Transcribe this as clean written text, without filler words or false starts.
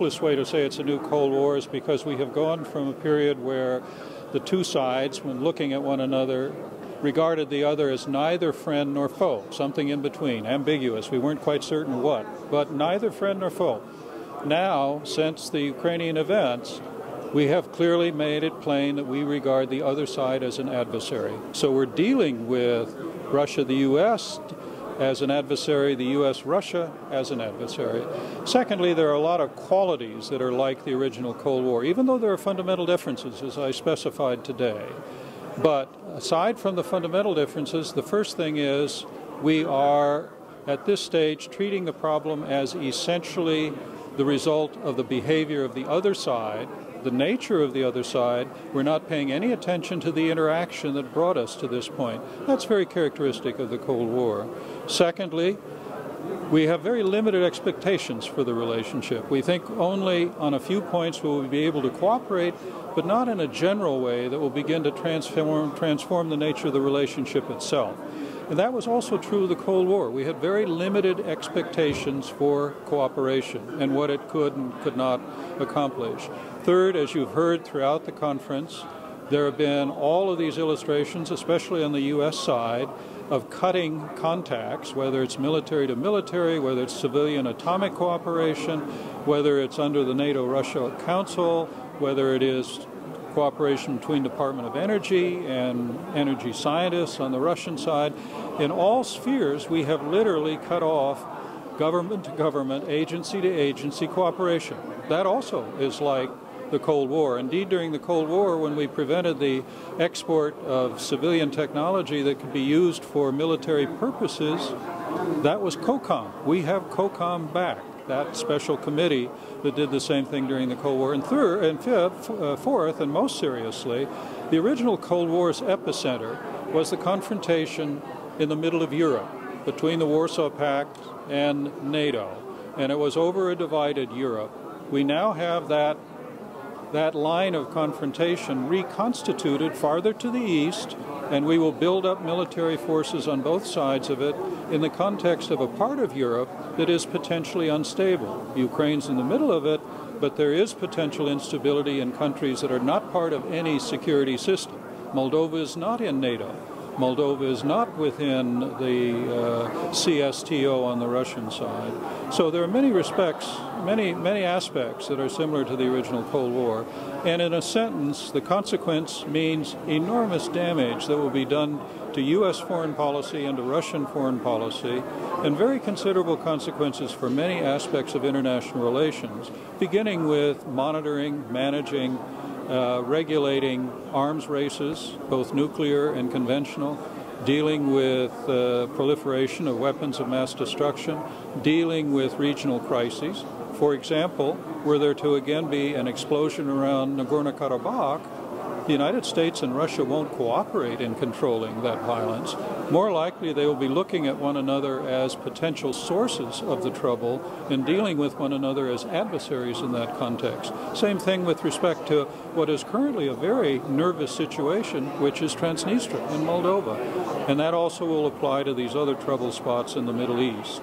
simplest way to say it's a new Cold War is because we have gone from a period where the two sides, when looking at one another, regarded the other as neither friend nor foe, something in between, ambiguous. We weren't quite certain what, but neither friend nor foe. Now, since the Ukrainian events, we have clearly made it plain that we regard the other side as an adversary. So we're dealing with Russia, the U.S. as an adversary, the U.S., Russia as an adversary. Secondly, there are a lot of qualities that are like the original Cold War, even though there are fundamental differences, as I specified today. But aside from the fundamental differences, the first thing is we are, at this stage, treating the problem as essentially the result of the behavior of the other side, the nature of the other side. We're not paying any attention to the interaction that brought us to this point. That's very characteristic of the Cold War. Secondly, we have very limited expectations for the relationship. We think only on a few points will we be able to cooperate, but not in a general way that will begin to transform the nature of the relationship itself. And that was also true of the Cold War. We had very limited expectations for cooperation and what it could and could not accomplish. Third, as you've heard throughout the conference, there have been all of these illustrations, especially on the U.S. side, of cutting contacts, whether it's military to military, whether it's civilian atomic cooperation, whether it's under the NATO-Russia Council, whether it is cooperation between Department of Energy and energy scientists on the Russian side. In all spheres, we have literally cut off government-to-government, agency-to-agency cooperation. That also is like the Cold War. Indeed, during the Cold War, when we prevented the export of civilian technology that could be used for military purposes, that was COCOM. We have COCOM back, that special committee that did the same thing during the Cold War. And third, and fourth, and most seriously, the original Cold War's epicenter was the confrontation in the middle of Europe between the Warsaw Pact and NATO. And it was over a divided Europe. We now have that line of confrontation reconstituted farther to the east, and we will build up military forces on both sides of it in the context of a part of Europe that is potentially unstable. Ukraine's in the middle of it, but there is potential instability in countries that are not part of any security system. Moldova is not in NATO. Moldova is not within the CSTO on the Russian side. So there are many respects, many aspects that are similar to the original Cold War. And in a sentence, the consequence means enormous damage that will be done to U.S. foreign policy and to Russian foreign policy, and very considerable consequences for many aspects of international relations, beginning with monitoring, managing, regulating arms races, both nuclear and conventional, dealing with proliferation of weapons of mass destruction, dealing with regional crises. For example, were there to again be an explosion around Nagorno-Karabakh, the United States and Russia won't cooperate in controlling that violence. More likely, they will be looking at one another as potential sources of the trouble and dealing with one another as adversaries in that context. Same thing with respect to what is currently a very nervous situation, which is Transnistria in Moldova. And that also will apply to these other trouble spots in the Middle East.